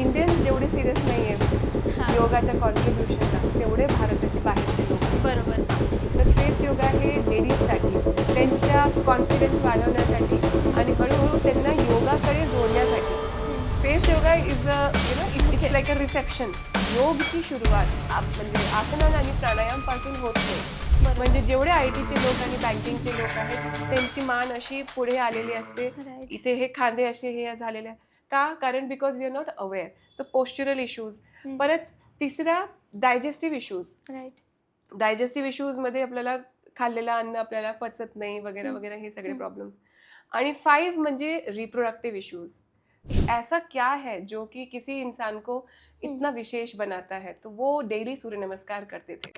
Indians जेवढे serious नाही आहे योगाच्या कॉन्ट्रीब्युशनला तेवढे भारताचे बाहेरचे लोक आहेत. बरोबर. तर फेस योगा हे लेडीजसाठी त्यांच्या कॉन्फिडन्स वाढवण्यासाठी आणि हळूहळू त्यांना योगाकडे जोडण्यासाठी. Face yoga is it's like a reception. योगची सुरुवात म्हणजे आसना आणि प्राणायामपासून होत नाही. म्हणजे जेवढे IT चे लोक आणि बँकिंगचे लोक आहेत त्यांची मान अशी पुढे आलेली असते, इथे हे खांदे असे हे झालेले का, कारण because we are not aware. तर पोस्चरल इश्यूज. परत तिसरा डायजेस्टिव्ह इश्यूज. डायजेस्टिव्ह इश्यूजमध्ये आपल्याला खाल्लेलं अन्न आपल्याला पचत नाही वगैरे वगैरे हे सगळे प्रॉब्लेम्स. आणि 5 म्हणजे रिप्रोडक्टिव इश्यूज. ऐसा क्या है जो कि किसी इंसान को इतना विशेष बनाता है, तो वो डेली सूर्य नमस्कार करते थे.